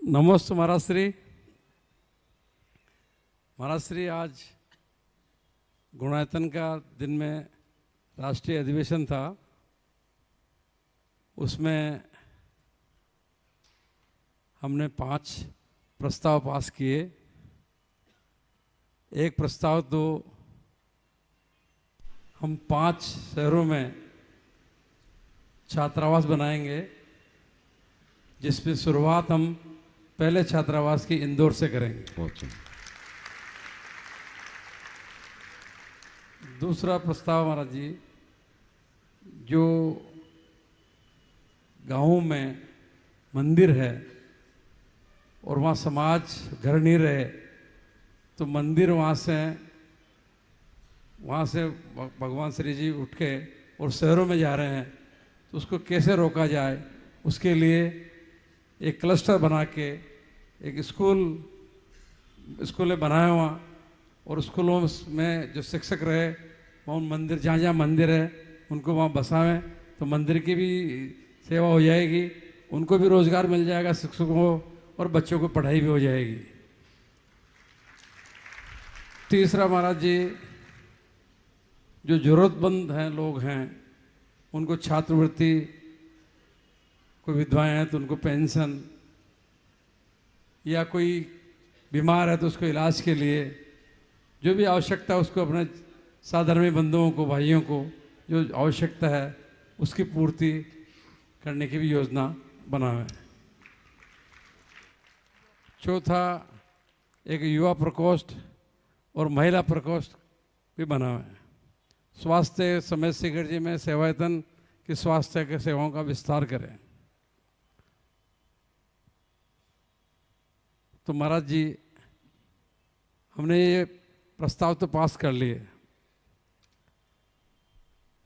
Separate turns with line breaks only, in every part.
नमस्ते महाराज श्री। महाराज श्री, आज गुणायतन का दिन में राष्ट्रीय अधिवेशन था। उसमें हमने 5 प्रस्ताव पास किए। एक प्रस्ताव तो हम 5 शहरों में छात्रावास बनाएंगे, जिसमें शुरुआत हम पहले छात्रावास की इंदौर से करेंगे। दूसरा प्रस्ताव महाराज जी, जो गाँवों में मंदिर है और वहाँ समाज घर नहीं रहे, तो मंदिर वहाँ से भगवान श्री जी उठ के और शहरों में जा रहे हैं, तो उसको कैसे रोका जाए, उसके लिए एक क्लस्टर बना के एक स्कूल बनाया हुआ, और स्कूलों में जो शिक्षक रहे वहाँ मंदिर, जहाँ जहाँ मंदिर है उनको वहाँ बसावें, तो मंदिर की भी सेवा हो जाएगी, उनको भी रोज़गार मिल जाएगा शिक्षकों को, और बच्चों को पढ़ाई भी हो जाएगी। तीसरा महाराज जी, जो ज़रूरतमंद हैं लोग हैं उनको छात्रवृत्ति, कोई विधवाएं हैं तो उनको पेंशन, या कोई बीमार है तो उसको इलाज के लिए जो भी आवश्यकता है उसको अपने साधर्मी बंधुओं को, भाइयों को जो आवश्यकता है उसकी पूर्ति करने की भी योजना बनावे। चौथा, एक युवा प्रकोष्ठ और महिला प्रकोष्ठ भी बनावे। स्वास्थ्य समय शिखर जी में सेवायतन की स्वास्थ्य के सेवाओं का विस्तार करें। तो महाराज जी, हमने ये प्रस्ताव तो पास कर लिए,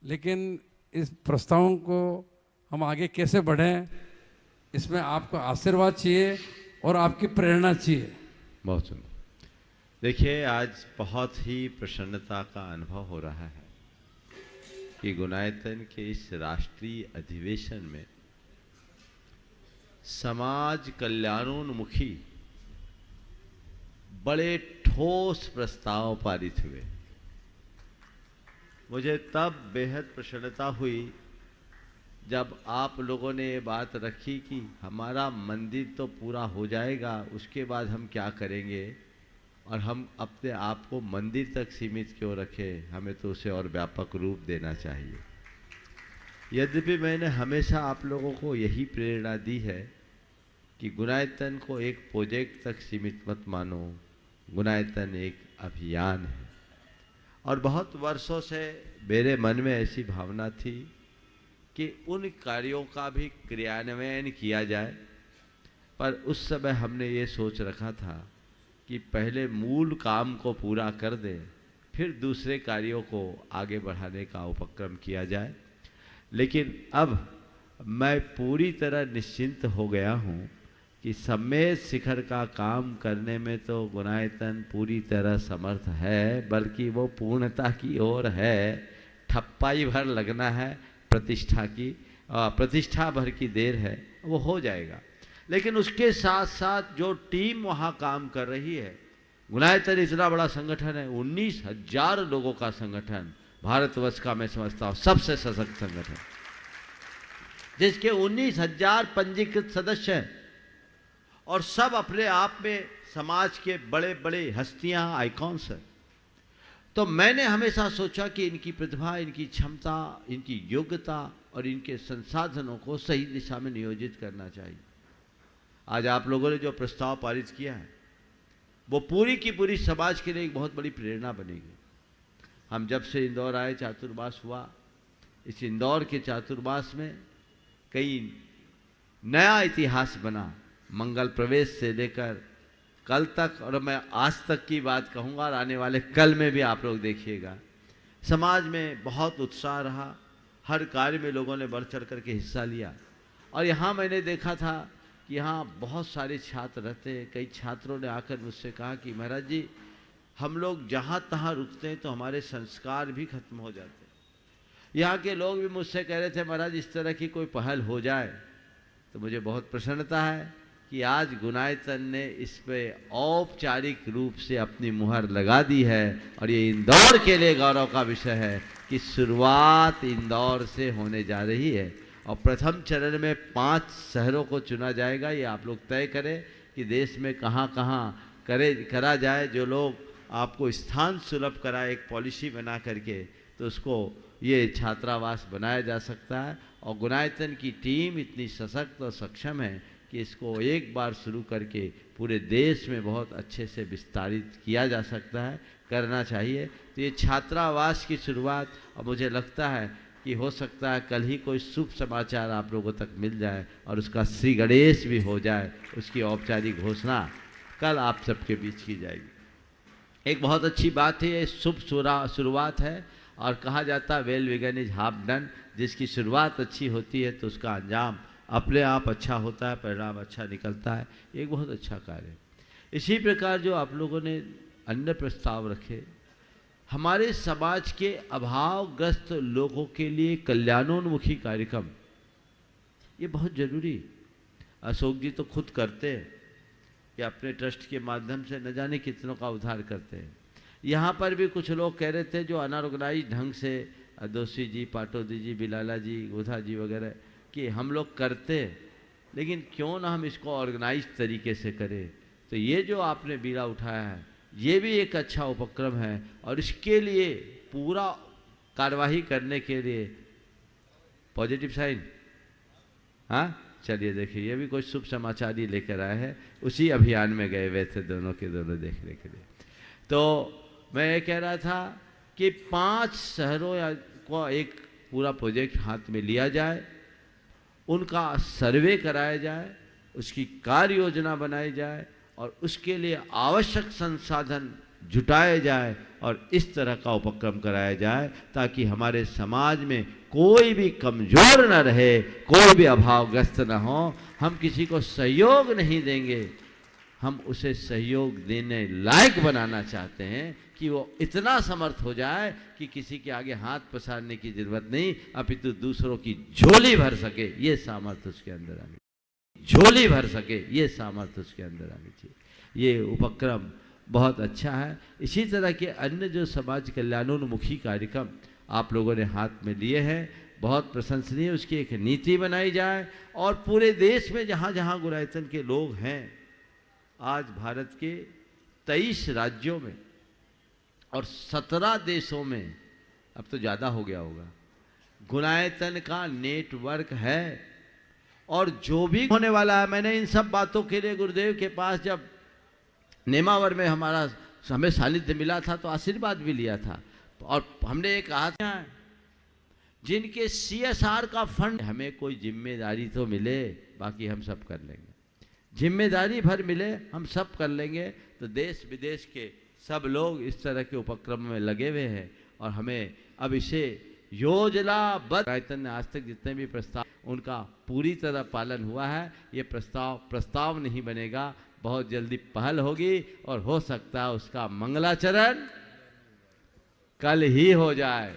लेकिन इस प्रस्तावों को हम आगे कैसे बढ़ें, इसमें आपका आशीर्वाद चाहिए और आपकी प्रेरणा चाहिए।
बहुत सुंदर। देखिए, आज बहुत ही प्रसन्नता का अनुभव हो रहा है कि गुणायतन के इस राष्ट्रीय अधिवेशन में समाज कल्याणोन्मुखी बड़े ठोस प्रस्ताव पारित हुए। मुझे तब बेहद प्रसन्नता हुई जब आप लोगों ने ये बात रखी कि हमारा मंदिर तो पूरा हो जाएगा, उसके बाद हम क्या करेंगे, और हम अपने आप को मंदिर तक सीमित क्यों रखें, हमें तो उसे और व्यापक रूप देना चाहिए। यद्यपि मैंने हमेशा आप लोगों को यही प्रेरणा दी है कि गुणायतन को एक प्रोजेक्ट तक सीमित मत मानो, गुणायतन एक अभियान है। और बहुत वर्षों से मेरे मन में ऐसी भावना थी कि उन कार्यों का भी क्रियान्वयन किया जाए, पर उस समय हमने ये सोच रखा था कि पहले मूल काम को पूरा कर दें, फिर दूसरे कार्यों को आगे बढ़ाने का उपक्रम किया जाए। लेकिन अब मैं पूरी तरह निश्चिंत हो गया हूँ कि सम्मेद शिखर का काम करने में तो गुणायतन पूरी तरह समर्थ है, बल्कि वो पूर्णता की ओर है। ठप्पाई भर लगना है, प्रतिष्ठा भर की देर है, वो हो जाएगा। लेकिन उसके साथ साथ जो टीम वहाँ काम कर रही है, गुणायतन इतना बड़ा संगठन है, 19,000 लोगों का संगठन, भारतवर्ष का मैं समझता हूँ सबसे सशक्त संगठन, जिसके 19,000 पंजीकृत सदस्य हैं, और सब अपने आप में समाज के बड़े बड़े हस्तियां, आइकॉन्स हैं। तो मैंने हमेशा सोचा कि इनकी प्रतिभा, इनकी क्षमता, इनकी योग्यता और इनके संसाधनों को सही दिशा में नियोजित करना चाहिए। आज आप लोगों ने जो प्रस्ताव पारित किया है वो पूरी की पूरी समाज के लिए एक बहुत बड़ी प्रेरणा बनेगी। हम जब से इंदौर आए, चातुर्मास हुआ, इस इंदौर के चातुर्मास में कई नया इतिहास बना, मंगल प्रवेश से लेकर कल तक, और मैं आज तक की बात कहूँगा और आने वाले कल में भी आप लोग देखिएगा, समाज में बहुत उत्साह रहा। हर कार्य में लोगों ने बढ़ चढ़ करके हिस्सा लिया। और यहाँ मैंने देखा था कि यहाँ बहुत सारे छात्र रहते हैं। कई छात्रों ने आकर मुझसे कहा कि महाराज जी, हम लोग जहाँ तहाँ रुकते हैं तो हमारे संस्कार भी खत्म हो जाते हैं। यहाँ के लोग भी मुझसे कह रहे थे, महाराज इस तरह की कोई पहल हो जाए तो मुझे बहुत प्रसन्नता है कि आज गुनायतन ने इस पे औपचारिक रूप से अपनी मुहर लगा दी है और ये इंदौर के लिए गौरव का विषय है कि शुरुआत इंदौर से होने जा रही है और प्रथम चरण में 5 शहरों को चुना जाएगा। ये आप लोग तय करें कि देश में कहाँ कहाँ करा जाए, जो लोग आपको स्थान सुलभ कराए एक पॉलिसी बना करके, तो उसको ये छात्रावास बनाया जा सकता है। और गुनायतन की टीम इतनी सशक्त और सक्षम है कि इसको एक बार शुरू करके पूरे देश में बहुत अच्छे से विस्तारित किया जा सकता है, करना चाहिए। तो ये छात्रावास की शुरुआत, और मुझे लगता है कि हो सकता है कल ही कोई शुभ समाचार आप लोगों तक मिल जाए और उसका श्री गणेश भी हो जाए, उसकी औपचारिक घोषणा कल आप सबके बीच की जाएगी। एक बहुत अच्छी बात है, ये शुभ शुरुआत है और कहा जाता है well begun is half done. जिसकी शुरुआत अच्छी होती है तो उसका अंजाम अपने आप अच्छा होता है, परिणाम अच्छा निकलता है। एक बहुत अच्छा कार्य है। इसी प्रकार जो आप लोगों ने अन्य प्रस्ताव रखे, हमारे समाज के अभावग्रस्त लोगों के लिए कल्याणोन्मुखी कार्यक्रम, ये बहुत जरूरी। अशोक जी तो खुद करते हैं कि अपने ट्रस्ट के माध्यम से न जाने कितनों का उद्धार करते हैं। यहाँ पर भी कुछ लोग कह रहे थे जो अनऑर्गेनाइज ढंग से, दोषी जी, पाटोदी जी, बिलाला जी, गोधा जी वगैरह, कि हम लोग करते हैं, लेकिन क्यों ना हम इसको ऑर्गेनाइज तरीके से करें। तो ये जो आपने बीड़ा उठाया है, ये भी एक अच्छा उपक्रम है और इसके लिए पूरा कार्यवाही करने के लिए पॉजिटिव साइन, हाँ चलिए देखिए, ये भी कोई शुभ समाचार ही लेकर आए हैं। उसी अभियान में गए हुए थे दोनों के दोनों देखने के लिए। तो मैं ये कह रहा था कि 5 शहरों को एक पूरा प्रोजेक्ट हाथ में लिया जाए, उनका सर्वे कराया जाए, उसकी कार्य योजना बनाई जाए और उसके लिए आवश्यक संसाधन जुटाए जाए और इस तरह का उपक्रम कराया जाए ताकि हमारे समाज में कोई भी कमजोर न रहे, कोई भी अभावग्रस्त न हो। हम किसी को सहयोग नहीं देंगे, हम उसे सहयोग देने लायक बनाना चाहते हैं कि वो इतना समर्थ हो जाए कि किसी के आगे हाथ पसारने की जरूरत नहीं, अपितु दूसरों की झोली भर सके, ये सामर्थ्य उसके अंदर आनी, झोली भर सके, ये सामर्थ्य उसके अंदर आनी चाहिए। ये उपक्रम बहुत अच्छा है। इसी तरह के अन्य जो समाज कल्याणोन्मुखी कार्यक्रम आप लोगों ने हाथ में लिए हैं, बहुत प्रशंसनीय। उसकी एक नीति बनाई जाए और पूरे देश में जहाँ जहाँ गुनायतन के लोग हैं, आज भारत के 23 राज्यों में और 17 देशों में, अब तो ज़्यादा हो गया होगा, गुनायतन का नेटवर्क है। और जो भी होने वाला है, मैंने इन सब बातों के लिए गुरुदेव के पास जब नेमावर में हमें सानिध्य मिला था तो आशीर्वाद भी लिया था और हमने ये कहा था जिनके CSR का फंड, हमें कोई जिम्मेदारी तो मिले, बाकी हम सब कर लेंगे, जिम्मेदारी भर मिले हम सब कर लेंगे। तो देश विदेश के सब लोग इस तरह के उपक्रम में लगे हुए हैं और हमें अब इसे योजनाबद्ध, गुनायतन ने आज तक जितने भी प्रस्ताव, उनका पूरी तरह पालन हुआ है। ये प्रस्ताव नहीं बनेगा, बहुत जल्दी पहल होगी और हो सकता है उसका मंगलाचरण कल ही हो जाए।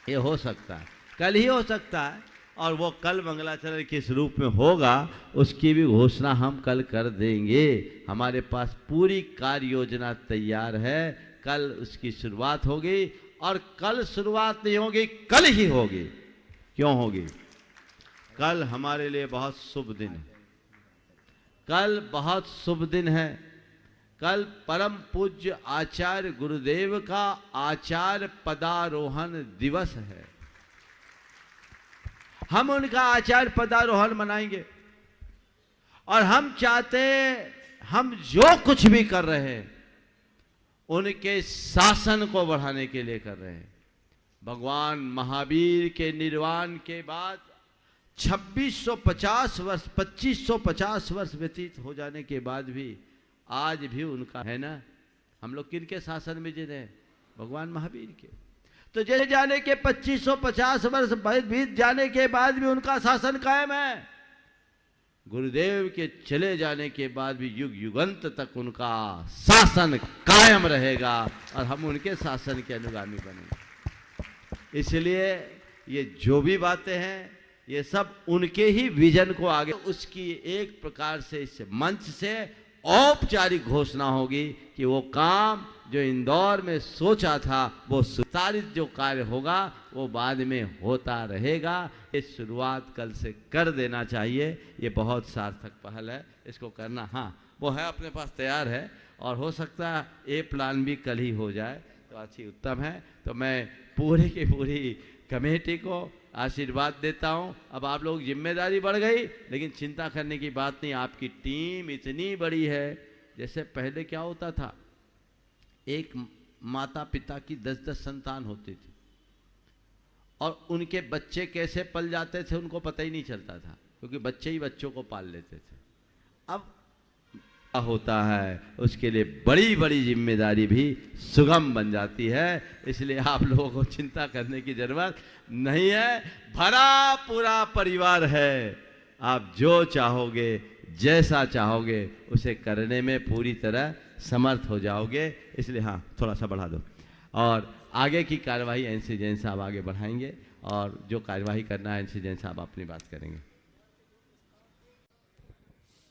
ये हो सकता है, कल ही हो सकता है और वो कल मंगलाचरण किस रूप में होगा उसकी भी घोषणा हम कल कर देंगे। हमारे पास पूरी कार्य योजना तैयार है, कल उसकी शुरुआत होगी और कल शुरुआत नहीं होगी, कल ही होगी। क्यों होगी? कल हमारे लिए बहुत शुभ दिन है, कल बहुत शुभ दिन है। कल परम पूज्य आचार्य गुरुदेव का आचार्य पदारोहण दिवस है। हम उनका आचार्य पदारोहण मनाएंगे और हम चाहते हैं, हम जो कुछ भी कर रहे हैं उनके शासन को बढ़ाने के लिए कर रहे हैं। भगवान महावीर के निर्वाण के बाद 2650 वर्ष 2550 वर्ष व्यतीत हो जाने के बाद भी आज भी उनका है ना। हम लोग किनके शासन में जी रहे हैं? भगवान महावीर के। तो जैसे जाने के 2550 वर्ष बीत जाने के बाद भी उनका शासन कायम है। गुरुदेव के चले जाने के बाद भी युग युगंत तक उनका शासन कायम रहेगा और हम उनके शासन के अनुगामी बनेंगे। इसलिए ये जो भी बातें हैं ये सब उनके ही विजन को आगे, उसकी एक प्रकार से इस मंच से औपचारिक घोषणा होगी कि वो काम जो इंदौर में सोचा था वो सुधारित जो कार्य होगा वो बाद में होता रहेगा। ये शुरुआत कल से कर देना चाहिए। ये बहुत सार्थक पहल है, इसको करना, हाँ वो है अपने पास तैयार है, और हो सकता है ये प्लान भी कल ही हो जाए तो अच्छी उत्तम है। तो मैं पूरी की पूरी कमेटी को आशीर्वाद देता हूँ। अब आप लोग जिम्मेदारी बढ़ गई, लेकिन चिंता करने की बात नहीं, आपकी टीम इतनी बड़ी है। जैसे पहले क्या होता था, एक माता पिता की 10-10 संतान होती थी और उनके बच्चे कैसे पल जाते थे उनको पता ही नहीं चलता था, क्योंकि बच्चे ही बच्चों को पाल लेते थे। अब होता है उसके लिए बड़ी बड़ी जिम्मेदारी भी सुगम बन जाती है। इसलिए आप लोगों को चिंता करने की जरूरत नहीं है, भरा पूरा परिवार है। आप जो चाहोगे, जैसा चाहोगे, उसे करने में पूरी तरह समर्थ हो जाओगे। इसलिए हाँ, थोड़ा सा बढ़ा दो, और आगे की कार्यवाही एनसी जैन साहब आगे बढ़ाएंगे, और जो कार्यवाही करना है एनसी जैन साहब अपनी बात करेंगे।